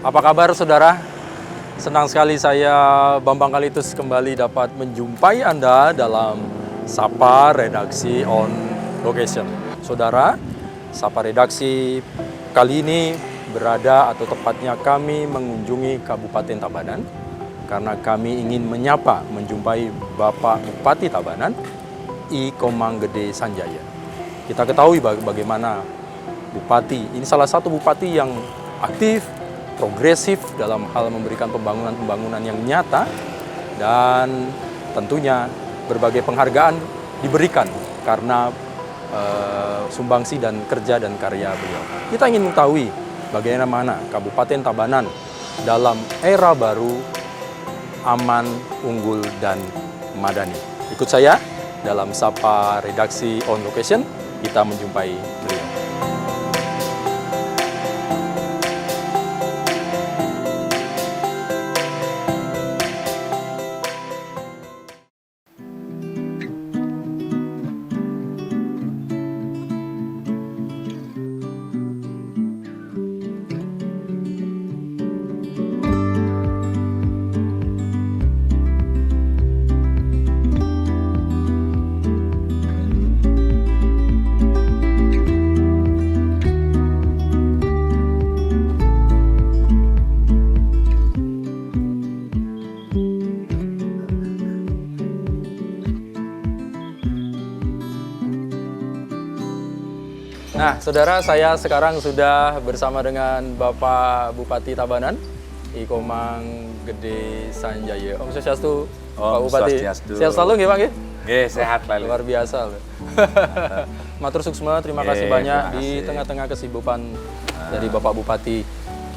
Apa kabar saudara? Senang sekali saya Bambang Kalitus kembali dapat menjumpai Anda dalam Sapa Redaksi on Location. Saudara, Sapa Redaksi kali ini berada atau tepatnya kami mengunjungi Kabupaten Tabanan karena kami ingin menjumpai Bapak Bupati Tabanan, I Komang Gede Sanjaya. Kita ketahui bagaimana Bupati, ini salah satu bupati yang aktif, progresif dalam hal memberikan pembangunan yang nyata, dan tentunya berbagai penghargaan diberikan karena sumbangsi dan kerja dan karya beliau. Kita ingin mengetahui bagaimana Kabupaten Tabanan dalam era baru, aman, unggul, dan madani. Ikut saya dalam Sapa Redaksi on Location, kita menjumpai beliau. Nah, saudara, saya sekarang sudah bersama dengan Bapak Bupati Tabanan, I Komang Gede Sanjaya. Om Swastiastu, Pak Bupati. Sehat selalu nggih, Pak nggih? Nggih, sehat lalu. Luar biasa loh. Matur suksma, terima kasih banyak di tengah-tengah kesibukan dari Bapak Bupati.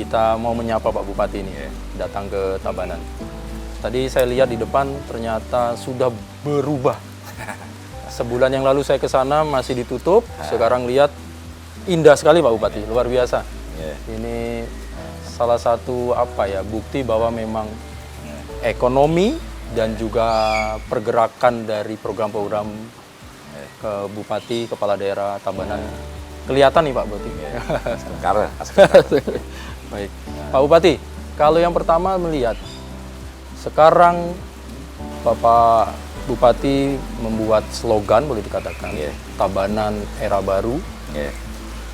Kita mau menyapa Pak Bupati ini datang ke Tabanan. Tadi saya lihat di depan ternyata sudah berubah. Sebulan yang lalu saya ke sana masih ditutup, sekarang lihat indah sekali Pak Bupati, luar biasa. Ini salah satu bukti bahwa memang ekonomi dan juga pergerakan dari program-program ke Bupati, Kepala Daerah Tabanan kelihatan nih Pak Bupati. Baik, Pak Bupati, kalau yang pertama melihat sekarang Bapak Bupati membuat slogan, boleh dikatakan, Tabanan Era Baru,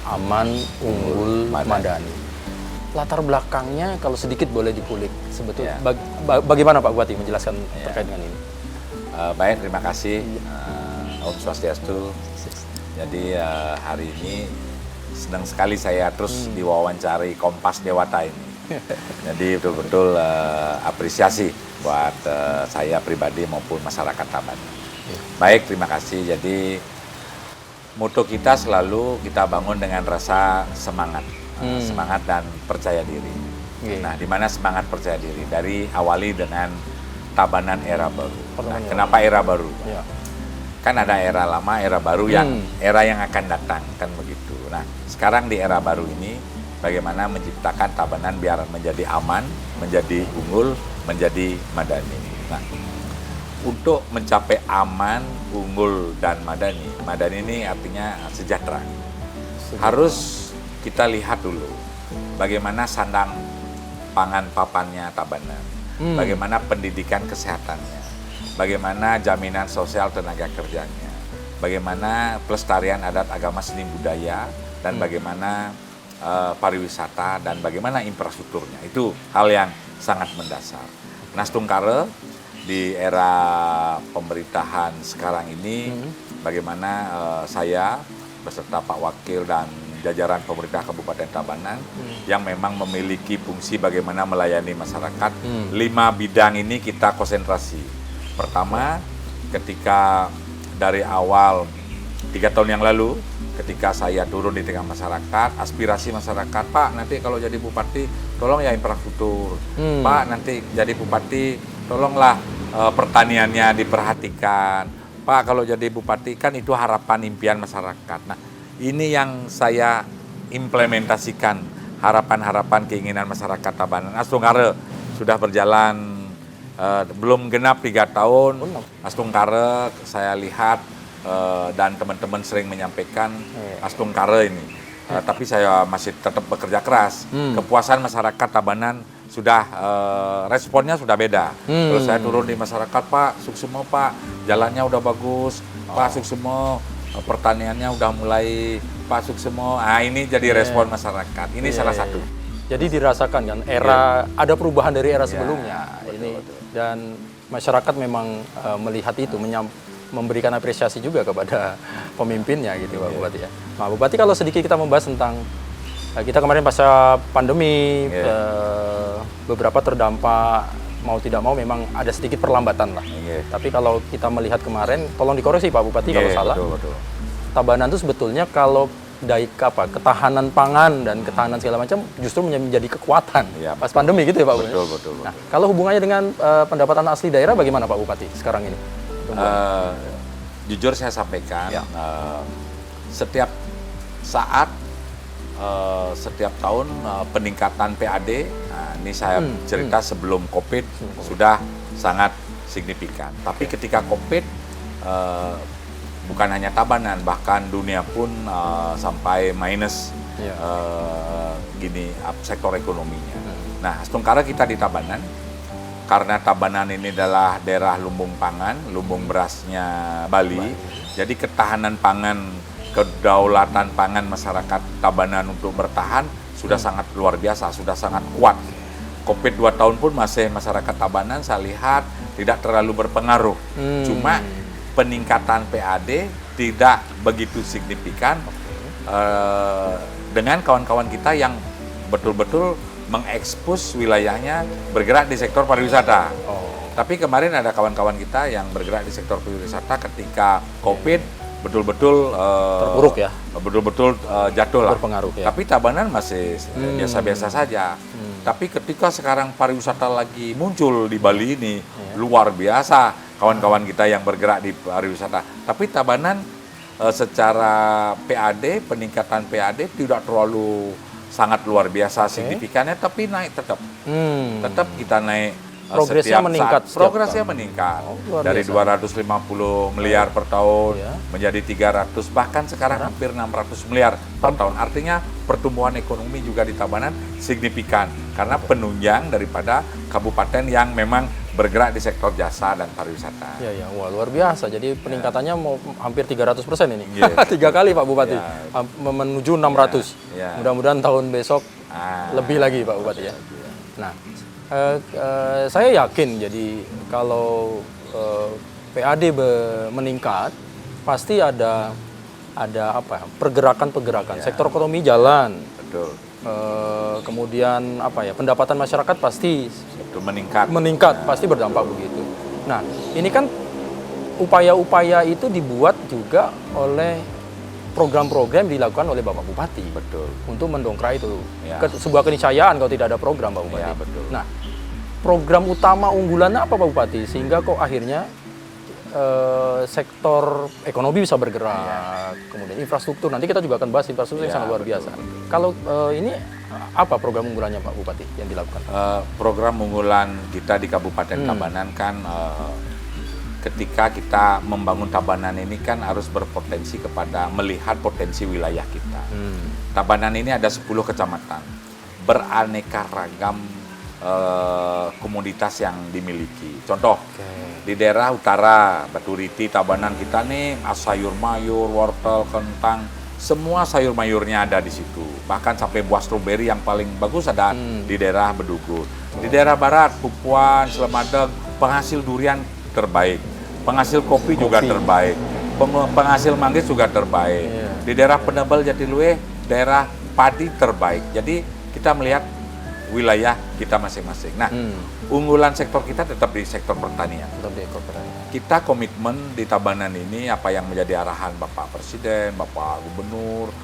aman, unggul, madani. Latar belakangnya kalau sedikit boleh dikulik, sebetulnya bagaimana Pak Bupati menjelaskan terkait dengan ini? Baik, terima kasih Om Swastiastu. Jadi hari ini senang sekali saya terus diwawancari Kompas Dewata ini. Jadi betul-betul apresiasi buat saya pribadi maupun masyarakat Tabanan. Baik, terima kasih. Jadi moto kita selalu kita bangun dengan rasa semangat, semangat dan percaya diri. Nah, di mana semangat percaya diri dari awali dengan Tabanan Era Baru. Nah, kenapa era baru? Kan ada era lama, era baru, yang era yang akan datang, kan begitu. Nah, sekarang di era baru ini bagaimana menciptakan Tabanan biar menjadi aman, menjadi unggul, menjadi madani. Nah, untuk mencapai aman, unggul, dan madani. Madani ini artinya sejahtera. Harus kita lihat dulu bagaimana sandang pangan papannya Tabanan, bagaimana pendidikan kesehatannya, bagaimana jaminan sosial tenaga kerjanya, bagaimana pelestarian adat agama seni budaya, dan bagaimana pariwisata, dan bagaimana infrastrukturnya. Itu hal yang sangat mendasar. Nastungkare di era pemerintahan sekarang ini, bagaimana saya beserta Pak Wakil dan jajaran pemerintah Kabupaten Tabanan yang memang memiliki fungsi bagaimana melayani masyarakat. 5 bidang ini kita konsentrasi. Pertama, ketika dari awal 3 tahun yang lalu, ketika saya turun di tengah masyarakat, aspirasi masyarakat, Pak, nanti kalau jadi bupati, tolong ya infrastruktur. Pak, nanti jadi bupati, tolonglah pertaniannya diperhatikan. Pak, kalau jadi bupati, kan itu harapan impian masyarakat. Nah, ini yang saya implementasikan, harapan-harapan keinginan masyarakat Tabanan. Nastungkare sudah berjalan belum genap 3 tahun. Nastungkare saya lihat dan teman-teman sering menyampaikan Nastungkare ini tapi saya masih tetap bekerja keras. Kepuasan masyarakat Tabanan sudah responnya sudah beda. Kalau saya turun di masyarakat, Pak, Suksemo Pak, jalannya udah bagus, Pak Suksemo, pertaniannya udah mulai, Pak Suksemo. Ah, ini jadi respon masyarakat. Ini salah satu. Jadi dirasakan kan ada perubahan dari era sebelumnya ini dan masyarakat memang melihat itu memberikan apresiasi juga kepada pemimpinnya gitu Pak Bupati ya. Nah, Bupati kalau sedikit kita membahas tentang kita kemarin pasca pandemi beberapa terdampak mau tidak mau memang ada sedikit perlambatan lah. Tapi kalau kita melihat kemarin, tolong dikoreksi Pak Bupati kalau salah. Betul. Tabanan itu sebetulnya kalau ketahanan pangan dan ketahanan segala macam justru menjadi kekuatan pas pandemi gitu ya Pak Bupati. Betul. Nah, kalau hubungannya dengan pendapatan asli daerah bagaimana Pak Bupati sekarang ini? Jujur saya sampaikan, setiap saat, setiap tahun peningkatan PAD, ini saya cerita sebelum COVID sudah sangat signifikan. Tapi ketika COVID, bukan hanya Tabanan, bahkan dunia pun sampai minus sektor ekonominya. Nah, sementara kita di Tabanan, karena Tabanan ini adalah daerah lumbung pangan, lumbung berasnya Bali, jadi ketahanan pangan, kedaulatan pangan masyarakat Tabanan untuk bertahan sudah sangat luar biasa, sudah sangat kuat. COVID 2 tahun pun masih masyarakat Tabanan saya lihat tidak terlalu berpengaruh. Cuma peningkatan PAD tidak begitu signifikan dengan kawan-kawan kita yang betul-betul mengekspos wilayahnya bergerak di sektor pariwisata. Tapi kemarin ada kawan-kawan kita yang bergerak di sektor pariwisata ketika COVID betul-betul terpuruk ya, betul-betul jatuh lah. Berpengaruh ya. Tapi Tabanan masih biasa-biasa saja. Tapi ketika sekarang pariwisata lagi muncul di Bali ini luar biasa. Kawan-kawan kita yang bergerak di pariwisata. Tapi Tabanan secara PAD, peningkatan PAD tidak terlalu sangat luar biasa signifikannya, tapi naik tetap. Tetap kita naik progresnya meningkat. Progresnya meningkat. Dari 250 miliar per tahun menjadi 300, bahkan sekarang hampir 600 miliar per tahun. Artinya pertumbuhan ekonomi juga di Tabanan signifikan karena penunjang daripada kabupaten yang memang bergerak di sektor jasa dan pariwisata. Iya, wah luar biasa. Jadi peningkatannya mau hampir 300% ini. 3 kali Pak Bupati, menuju 600. Mudah-mudahan tahun besok lebih lagi Pak Bupati ya. Nah, saya yakin jadi kalau PAD meningkat, pasti ada pergerakan-pergerakan. Sektor ekonomi jalan. Betul. Kemudian pendapatan masyarakat pasti meningkat pasti berdampak begitu. Nah, ini kan upaya-upaya itu dibuat juga oleh program-program dilakukan oleh Bapak Bupati. Betul. Untuk mendongkrak itu. Sebuah keniscayaan kalau tidak ada program Pak Bupati. Betul. Nah, program utama unggulannya apa Pak Bupati sehingga kok akhirnya sektor ekonomi bisa bergerak, kemudian infrastruktur. Nanti kita juga akan bahas infrastruktur yang sangat luar biasa. Kalau ini apa program unggulannya Pak Bupati yang dilakukan? Program unggulan kita di Kabupaten Tabanan kan ketika kita membangun Tabanan ini kan harus berpotensi kepada melihat potensi wilayah kita. Tabanan ini ada 10 kecamatan, beraneka ragam komoditas yang dimiliki. Contoh, di daerah utara, Baturiti, Tabanan kita nih sayur mayur, wortel, kentang, semua sayur mayurnya ada di situ. Bahkan sampai buah stroberi yang paling bagus ada di daerah Bedugun. Di daerah barat, Pupuan, Slemadeg, penghasil durian terbaik. Penghasil kopi juga terbaik. Penghasil manggis juga terbaik. Di daerah Penebel, Jatiluwe, daerah padi terbaik. Jadi kita melihat wilayah kita masing-masing. Nah, unggulan sektor kita tetap di sektor pertanian. Kita komitmen di Tabanan ini apa yang menjadi arahan Bapak Presiden, Bapak Gubernur,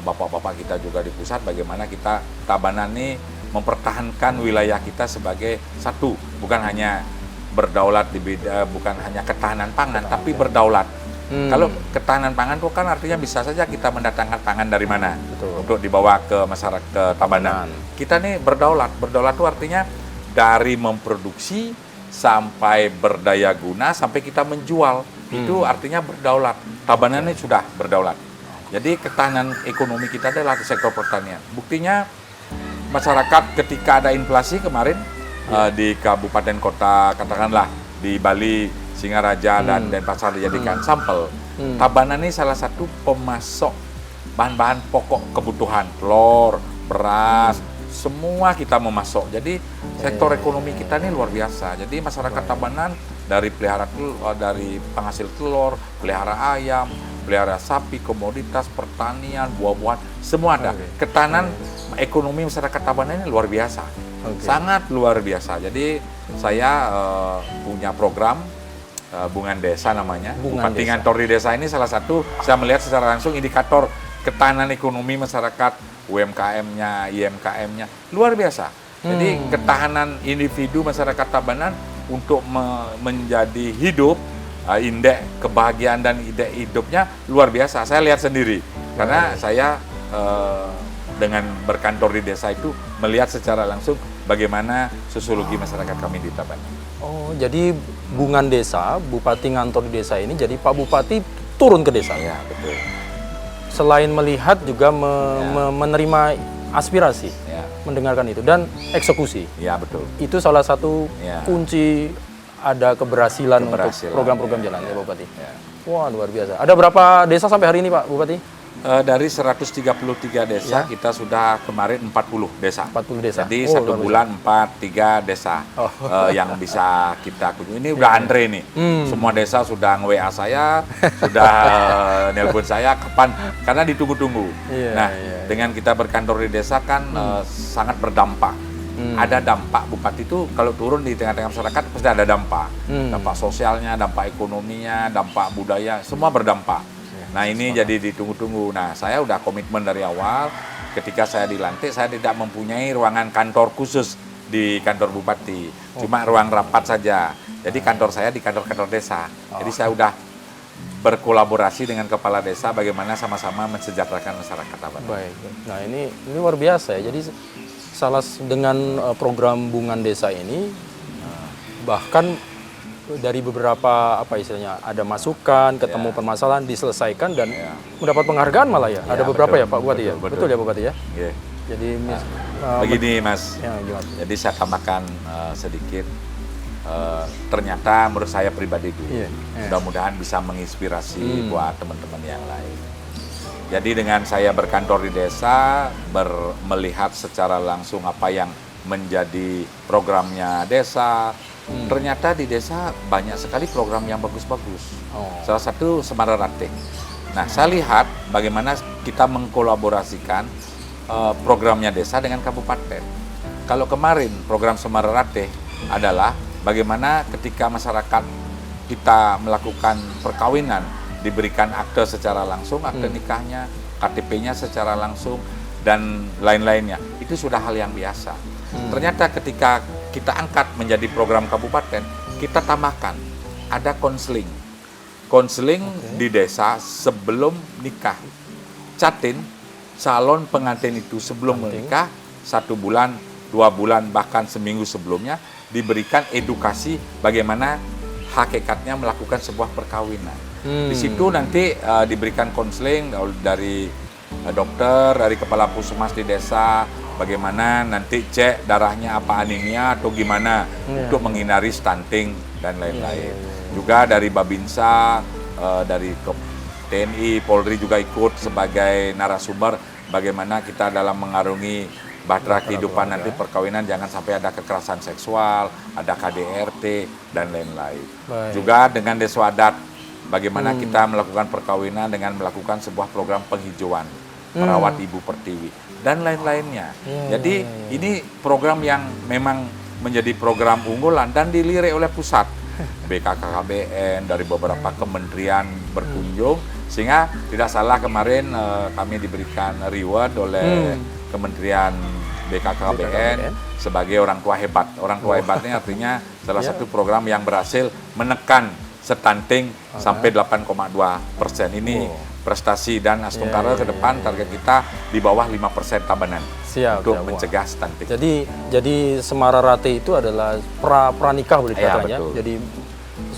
Bapak-bapak kita juga di pusat, bagaimana kita Tabanan ini mempertahankan wilayah kita sebagai satu, bukan hanya berdaulat bukan hanya ketahanan pangan, tapi berdaulat. Kalau ketahanan pangan itu kan artinya bisa saja kita mendatangkan pangan dari mana. Betul. Untuk dibawa ke masyarakat Tabanan. Kita nih berdaulat. Berdaulat itu artinya dari memproduksi sampai berdaya guna sampai kita menjual. Itu artinya berdaulat. Tabanan ini sudah berdaulat. Jadi ketahanan ekonomi kita adalah di sektor pertanian. Buktinya masyarakat ketika ada inflasi kemarin di kabupaten kota, katakanlah di Bali, Singaraja dan Denpasar dijadikan sampel. Tabanan ini salah satu pemasok bahan-bahan pokok kebutuhan, telur, beras, semua kita memasok. Jadi sektor ekonomi kita ini luar biasa. Jadi masyarakat Tabanan dari dari penghasil telur, pelihara ayam, pelihara sapi, komoditas, pertanian, buah-buahan, semua ada. Ketahanan ekonomi masyarakat Tabanan ini luar biasa, sangat luar biasa. Jadi saya punya program Bungan Desa namanya. Bupati Ngantor di Desa ini salah satu saya melihat secara langsung indikator ketahanan ekonomi masyarakat, UMKM-nya, IMKM-nya luar biasa. Jadi ketahanan individu masyarakat Tabanan untuk menjadi hidup, indeks kebahagiaan dan indeks hidupnya luar biasa. Saya lihat sendiri karena saya dengan berkantor di desa itu melihat secara langsung bagaimana sosiologi masyarakat kami di Tabanan. Oh, jadi Bungan Desa, Bupati Ngantor di desa ini, jadi Pak Bupati turun ke desa. Ya, betul. Selain melihat juga menerima aspirasi, mendengarkan itu dan eksekusi. Ya, betul. Itu salah satu kunci ada keberhasilan untuk program-program jalan ya, Pak Bupati. Ya. Wah, luar biasa. Ada berapa desa sampai hari ini, Pak Bupati? Dari 133 desa kita sudah kemarin 40 desa. 40 desa. Jadi satu bulan 3 desa yang bisa kita kunjungi. Ini udah antre nih. Semua desa sudah nge-WA saya, sudah nelpon saya kapan karena ditunggu-tunggu. Dengan kita berkantor di desa kan sangat berdampak. Ada dampak bupati itu kalau turun di tengah-tengah masyarakat pasti ada dampak. Dampak sosialnya, dampak ekonominya, dampak budaya, semua berdampak. Nah ini jadi ditunggu-tunggu. Nah saya udah komitmen dari awal, ketika saya dilantik saya tidak mempunyai ruangan kantor khusus di kantor bupati, cuma ruang rapat saja. Jadi kantor saya di kantor-kantor desa. Jadi saya udah berkolaborasi dengan kepala desa bagaimana sama-sama mensejahterakan masyarakat Tabanan. Baik. Nah ini luar biasa ya. Jadi dengan program Bungan Desa ini bahkan dari beberapa apa istilahnya ada masukan, ketemu permasalahan, diselesaikan dan mendapat penghargaan malah ya. Ada beberapa ya Pak Bupati ya. Betul ya Pak Bupati ya. Jadi begini Mas. Jadi saya tambahkan sedikit. Ternyata menurut saya pribadi dulu, mudah-mudahan bisa menginspirasi buat teman-teman yang lain. Jadi dengan saya berkantor di desa, melihat secara langsung apa yang menjadi programnya desa. Ternyata di desa banyak sekali program yang bagus-bagus. Salah satu Semara Ratih. Nah, saya lihat bagaimana kita mengkolaborasikan programnya desa dengan kabupaten. Kalau kemarin program Semara Ratih adalah bagaimana ketika masyarakat kita melakukan perkawinan, diberikan akte secara langsung, akte nikahnya, KTP-nya secara langsung, dan lain-lainnya. Itu sudah hal yang biasa. Ternyata ketika kita angkat menjadi program kabupaten, kita tambahkan ada konseling. Konseling di desa sebelum nikah. Catin calon pengantin itu sebelum menikah 1 bulan, 2 bulan, bahkan seminggu sebelumnya diberikan edukasi bagaimana hakikatnya melakukan sebuah perkawinan. Di situ nanti diberikan konseling dari dokter, dari kepala puskesmas di desa, bagaimana nanti cek darahnya apa anemia atau gimana untuk menghindari stunting dan lain-lain. Juga dari Babinsa, dari TNI, Polri juga ikut sebagai narasumber bagaimana kita dalam mengarungi bahtera kehidupan nanti perkawinan jangan sampai ada kekerasan seksual, ada KDRT dan lain-lain. Juga dengan Desa Adat, bagaimana kita melakukan perkawinan dengan melakukan sebuah program penghijauan, merawat ibu pertiwi dan lain-lainnya. Jadi ini program yang memang menjadi program unggulan dan dilirik oleh pusat. BKKBN dari beberapa kementerian berkunjung, sehingga tidak salah kemarin kami diberikan reward oleh Kementerian BKKBN sebagai orang tua hebat. Orang tua hebatnya artinya salah satu program yang berhasil menekan stunting sampai 8,2%. Ini prestasi dan Astungkara ke depan target kita di bawah 5% Tabanan untuk mencegah stunting. Jadi Semara Ratih itu adalah pranikah boleh dikatakan ya. Jadi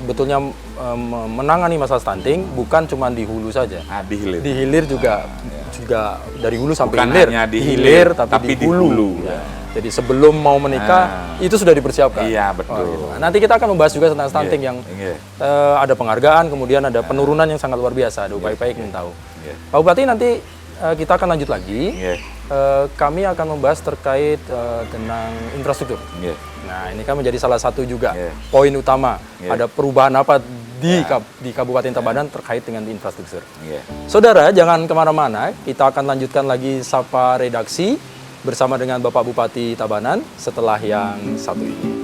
sebetulnya menangani masalah stunting bukan cuma di hulu saja. Di hilir. Di hilir juga dari hulu sampai Bukan hilir. hanya di hilir hilir, tapi di hulu. Ya. Jadi sebelum mau menikah itu sudah dipersiapkan. Iya, betul. Gitu. Nah, nanti kita akan membahas juga tentang stunting yang ada penghargaan, kemudian ada penurunan yang sangat luar biasa. Ada upaya-upaya ingin tahu. Pak Bupati, nanti kita akan lanjut lagi. Kami akan membahas terkait tentang infrastruktur. Nah, ini kan menjadi salah satu juga poin utama. Ada perubahan apa di Kabupaten Tabanan terkait dengan infrastruktur. Saudara, jangan kemana-mana. Kita akan lanjutkan lagi Sapa Redaksi bersama dengan Bapak Bupati Tabanan setelah yang satu ini.